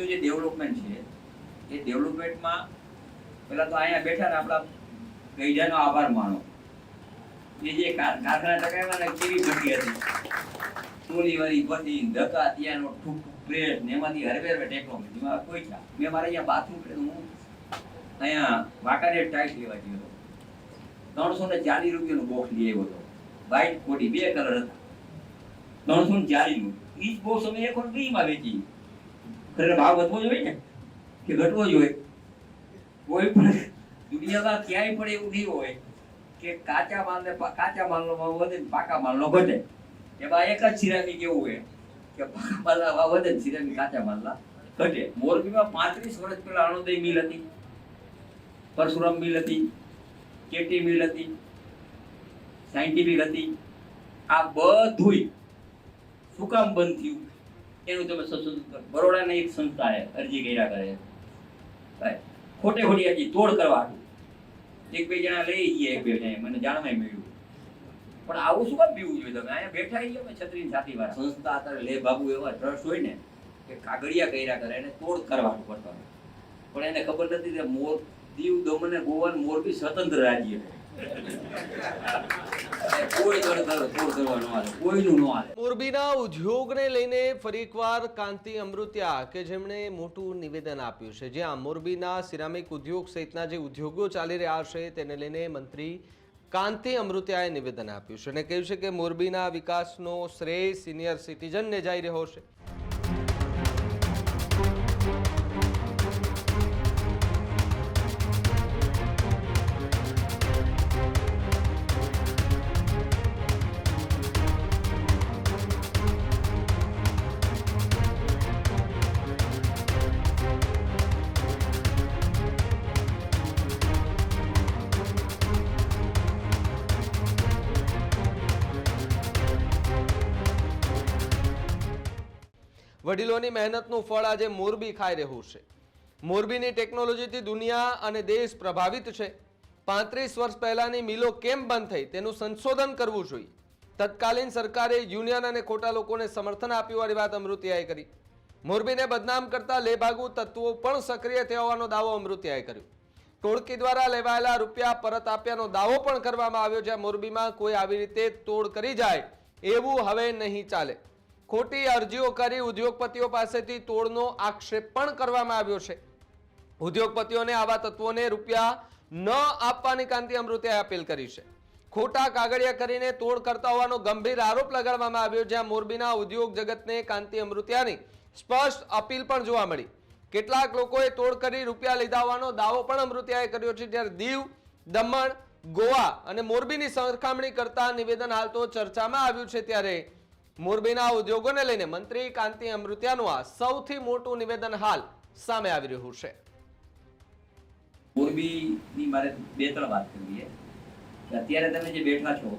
મોરબીનું જે ડેવલપમેન્ટ છે એ ડેવલપમેન્ટમાં પહેલાં તો અહીંયા બેઠા ને આપણા ગઈઢાનો આભાર માનો. એ જે કારખાના ટકાવ્યા ને કેવી ઘટી હતી, ટોલીવાળી બધી ધક્કા ત્યાંનો ઠૂક પ્રેસ ને એમાંથી હરવેર ટેકનોલોજીમાં કોઈ છે. મેં મારે અહીંયા બાથરૂમ હું અહીંયા વાંકાનેર ટાઈલ્સ લેવા ગયો હતો, 340 રૂપિયાનું બોક્સ લઈ આવ્યો હતો. વ્હાઈટ કોટી 2 કલર હતા, 340નું. ઈ જ બોક્સ અમે 1 ફ્રીમાં વેચી. ખરેખર ભાવ વધવો જોઈએ ને કે ઘટવો જોઈએ? કોઈ પણ દુનિયામાં ક્યાંય પણ એવું નહીં હોય કે કાચા માલનો ભાવ વધે ને પાકા માલનો ઘટે. એમાં એક જ સિરામિક એવું હોય કે પાકા માલના ભાવ વધે ને સિરામિક કાચા માલના ઘટે. મોરબીમાં 35 વર્ષ પહેલા અણુદય મિલ હતી, પરશુરામ મિલ હતી, કેટી મિલ હતી, સાયન્ટિફિક હતી. આ બધુંય શું કામ બંધ થયું એનું તમે સંશોધન કરો. બરોડાની એક સંસ્થાએ અરજી કર્યા કરે ખોટે ખોટી હજી તોડ કરવા. 1-2 જણા લઈ ગયા, 1-2 જણા મને જાણવા મળ્યું. પણ આવું શું કામ પીવું જોઈએ? તમે અહીંયા બેઠા છીએ અમે છત્રી છાતી વાળા સંસ્થા અત્યારે લે બાબુ એવા ટ્રસ્ટ હોય ને કે કાગળિયા કર્યા કરે એને તોડ કરવાનું પડતું. પણ એને ખબર નથી કે દીવ દમણ ને ગોવા ને મોરબી સ્વતંત્ર રાજ્ય છે. મોરબીના ઉદ્યોગને લઈને ફરી એકવાર કાંતિ અમૃતિયા કે જેમણે મોટું નિવેદન આપ્યું છે, જ્યાં મોરબીના સિરામિક ઉદ્યોગ સહિતના જે ઉદ્યોગો ચાલી રહ્યા છે તેને લઈને મંત્રી કાંતિ અમૃતિયાએ નિવેદન આપ્યું છે અને કહ્યું છે કે મોરબીના વિકાસનો શ્રેય સિનિયર સિટીઝનને જઈ રહ્યો છે. વડીલોની મહેનતનું ફળ આજે મોરબી ખાઈ રહ્યું છે. મોરબીની ટેકનોલોજીથી દુનિયા અને દેશ પ્રભાવિત છે. 35 વર્ષ પહેલાની મિલો કેમ બંધ થઈ તેનું સંશોધન કરવું જોઈએ. તત્કાલીન સરકારે યુનિયન અને ખોટા લોકોને સમર્થન આપ્યું વાળી વાત અમૃતિયાએ કરી. મોરબીને બદનામ કરતા લેભાગુ તત્વો પણ સક્રિય થયા હોવાનો દાવો અમૃતિયાએ કર્યો. ટોળકી દ્વારા લેવાયેલા રૂપિયા પરત આપ્યાનો દાવો પણ કરવામાં આવ્યો. જ્યાં મોરબીમાં કોઈ આવી રીતે તોડ કરી જાય એવું હવે નહીં ચાલે. ખોટી અરજીઓ કરી ઉદ્યોગપતિઓ પાસેથી તોડનો આક્ષેપ પણ કરવામાં આવ્યો છે. ઉદ્યોગપતિઓને આવા તત્વોને રૂપિયા ન આપવાની કાંતિ અમૃતિયાએ અપીલ કરી છે. ખોટા કાગળિયા કરીને તોડ કરતા હોવાનો ગંભીર આરોપ લગાડવામાં આવ્યો. જ્યાં મોરબીના ઉદ્યોગ જગતને કાંતિ અમૃતિયાની સ્પષ્ટ અપીલ પણ જોવા મળી. કેટલાક લોકોએ તોડ કરી રૂપિયા લીધા હોવાનો દાવો પણ અમૃતિયાએ કર્યો છે. જ્યારે દીવ, દમણ, ગોવા અને મોરબીની સરખામણી કરતા નિવેદન હાલ તો ચર્ચામાં આવ્યું છે. ત્યારે મોરબીના ઉદ્યોગોને લઈને મંત્રી કાંતિ અમૃતિયાનું આ સૌથી મોટું નિવેદન હાલ સામે આવી રહ્યું છે. મોરબીની મારે 2-3 વાત કરવી છે કે અત્યારે તમે જે બેઠા છો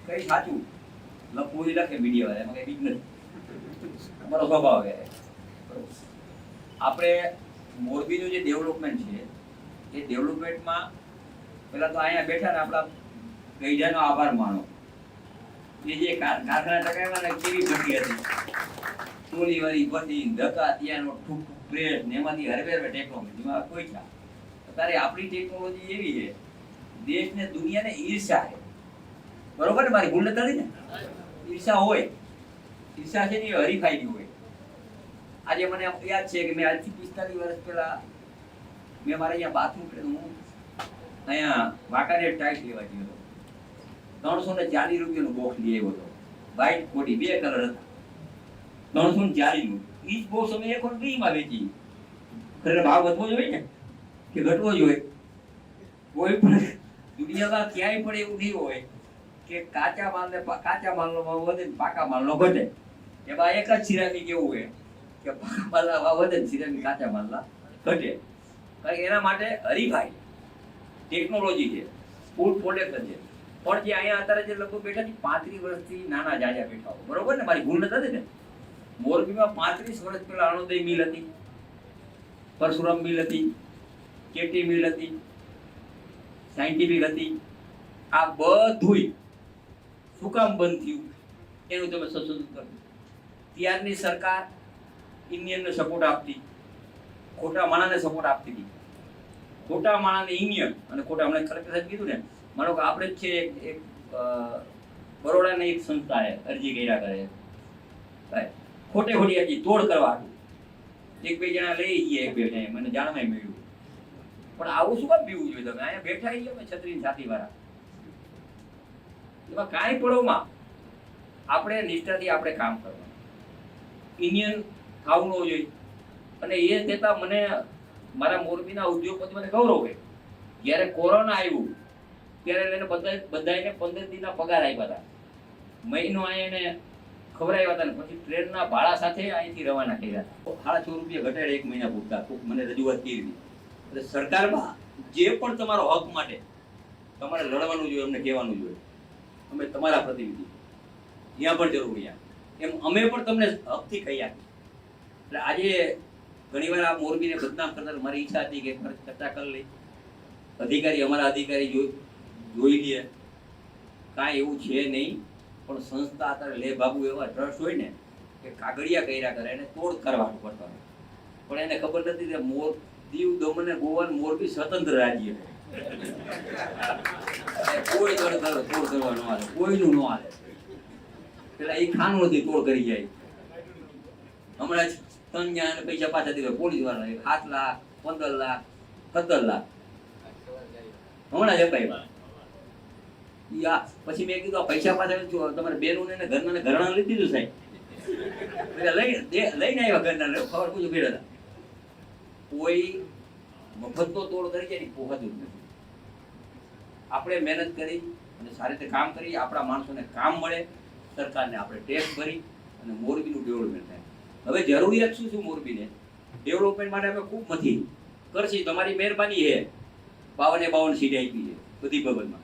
કઈ સાચું લખવું લખે મીડિયા વાળા, એમાં કઈ બીક નથી. અમારો સ્વભાવ છે. આપણે મોરબીનું જે ડેવલપમેન્ટ છે એ ડેવલપમેન્ટમાં પહેલા તો અહીંયા બેઠા ને આપણા ગઈઢાનો આભાર માનો. એ જે કારખાના ટકાવ્યા ને કેવી ઘટી હતી, ટોલીવાળી બધી ધક્કા ત્યાંનો ઠૂક પ્રેસ ને એમાંથી હરવેર ટેકનોલોજીમાં કોઈ છે. અત્યારે આપણી ટેકનોલોજી એવી છે દેશને દુનિયાને ઈર્ષા છે. બરોબર ને? મારી ભૂલ નથી ને? ઈર્ષા હોય, ઈર્ષા છે ને એ હરીફાઈની હોય. આજે મને યાદ છે કે મેં આજથી 45 વર્ષ પહેલા મેં મારે અહીંયા બાથરૂમ હું અહીંયા વાંકાનેર ટાઈલ્સ લેવા ગયો હતો, 340 રૂપિયાનું બોક્સ લઈ આવ્યો હતો. વ્હાઈટ કોટી 2 કલર હતા, 340નું. ઈ જ બોક્સ અમે 1 ફ્રીમાં વેચી. ખરેખર ભાવ વધવો જોઈએ ને કે ઘટવો જોઈએ? કોઈ પણ દુનિયામાં ક્યાંય પણ એવું નહીં હોય કે કાચા માલનો ભાવ વધે ને પાકા માલનો ઘટે. એમાં એક જ સિરામિક એવું હોય કે પાકા માલના ભાવ વધે ને સિરામિક કાચા માલના ઘટે. કારણ કે એના માટે હરીફાઈ ટેકનોલોજી છે, ફૂડ પ્રોડક્ટ છે. પણ જે અહીંયા અત્યારે જે લોકો બેઠા છે 35 વર્ષથી નાના જાજા બેઠા હોય. બરોબર ને? મારી ભૂલ નથી ને? મોરબીમાં 35 વર્ષ પહેલા અણુદય મિલ હતી, પરશુરામ મિલ હતી, કેટી મિલ હતી, સાયન્ટિફિક હતી. આ બધુંય શું કામ બંધ થયું એનું તમે સંશોધન કરો. ત્યારની સરકાર ઇન્ડિયનને સપોર્ટ આપતી, ખોટા માણાને સપોર્ટ આપતી હતી. ખોટા માણાને ઇન્ડિયન અને ખોટા હમણાં કલેક્ટર સાહેબ કીધું ને, માનો કે આપણે જ છે એક બરોડાની એક સંસ્થાએ અરજી કર્યા કરે ખોટે ખોટી અરજી તોડ કરવા, એક બે જણા લઈ ગયા, એક બે જણા મને જાણવા મળ્યું. પણ આવું શું કામ પીવું જોઈએ? તમે અહીંયા બેઠા છીએ અમે છત્રી છાતી વાળા, એમાં કાંઈ પડોમાં આપણે નિષ્ઠાથી આપણે કામ કરવાનું, ઇન્ડિયન થવું ન જોઈએ. અને એ છતાં મને મારા મોરબીના ઉદ્યોગપતિ મને ગૌરવ હોય, જ્યારે કોરોના આવ્યું ત્યારે એને બધાને 15 દિનના પગાર આપ્યા હતા, મહિનો એને ખવડાવ્યા હતા, ને પછી ટ્રેનના ભાડા સાથે અહીંથી રવાના કર્યા હતા. 6.5 રૂપિયા ઘટાડે 1 મહિના પૂરતા. મને રજૂઆત કરી હતી. એટલે સરકારમાં જે પણ તમારો હક માટે તમારે લડવાનું જોઈએ, અમને કહેવાનું જોઈએ, અમે તમારા પ્રતિનિધિ, ત્યાં પણ જરૂરી એમ અમે પણ તમને હકથી કહી આપીએ. એટલે આજે ઘણીવાર આ મોરબીને બદનામ કરતા મારી ઈચ્છા હતી કે ચર્ચા કરી લઈ, અધિકારી અમારા અધિકારી જોઈ લે, કાંઈ એવું છે નહીં. પણ સંસ્થા અત્યારે લે બાબુ એવા ટ્રસ્ટ હોય ને કે કાગળિયા કર્યા કરે, એને તોડ કરવાનું પડતો હોય. પણ એને ખબર નથી કે દીવ, દમણ અને ગોવા, મોરબી સ્વતંત્ર રાજ્ય, કોઈ તોડ કરવા ન આવે, કોઈનું ન આવે. પેલા એ ખાનું નથી તોડ કરી જાય. હમણાં જ 3 જણાને પૈસા પાછા દીધા પોલીસ વાળા, 7 લાખ, 15 લાખ, 17 લાખ હમણાં જ અપાય. પછી મેં કીધું પૈસા પાછા તમારે બેનું ને ઘરના લઈ દીધું સાહેબ, લઈને આવ્યા ઘરના, ખબર પૂછું ભેડા હતા. કોઈ મફતનો તોડ કરી જાય ને પોહાતું જ નથી. આપણે મહેનત કરી અને સારી રીતે કામ કરી, આપણા માણસોને કામ મળે, સરકારને આપણે ટેક્સ ભરી અને મોરબીનું ડેવલપમેન્ટ થાય. હવે જરૂરિયાત શું શું મોરબીને ડેવલપમેન્ટ માટે અમે ખૂબ મથી કરશી, તમારી મહેરબાની છે. 52 સીટ આપી છે બધી બાબતમાં.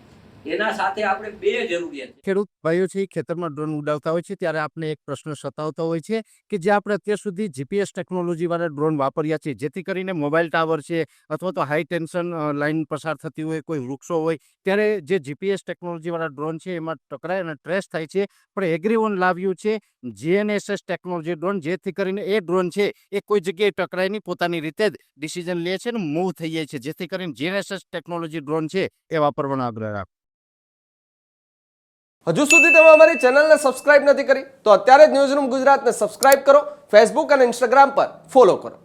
એના સાથે આપણે 2 જરૂરિયાત છે. ખેડૂત ભાઈઓ છે ખેતરમાં ડ્રોન ઉડાવતા હોય છે ત્યારે આપણે એક પ્રશ્ન સતાવતો હોય છે કે જે આપણે અત્યાર સુધી જીપીએસ ટેકનોલોજી વાળા ડ્રોન વાપર્યા છે, જેથી કરીને મોબાઈલ ટાવર છે અથવા તો હાઈ ટેન્શન લાઈન પસાર થતી હોય, કોઈ વૃક્ષો હોય, ત્યારે જે જીપીએસ ટેકનોલોજી વાળા ડ્રોન છે એમાં ટકરાય અને ટ્રેસ થાય છે. પણ એગ્રીઓન લાવ્યું છે જીએનએસએસ ટેકનોલોજી ડ્રોન, જેથી કરીને એ ડ્રોન છે એ કોઈ જગ્યાએ ટકરાય નહીં, પોતાની રીતે જ ડિસિઝન લે છે અને મૂવ થઈ જાય છે, જેથી કરીને જીએનએસએસ ટેકનોલોજી ડ્રોન છે એ વાપરવાનો આગ્રહ રાખો. હજુ સુધી તમે અમારી ચેનલને સબસ્ક્રાઇબ નથી કરી તો અત્યારે જ ન્યૂઝરૂમ ગુજરાતને સબસ્ક્રાઇબ કરો, ફેસબુક અને ઇન્સ્ટાગ્રામ પર ફોલો કરો.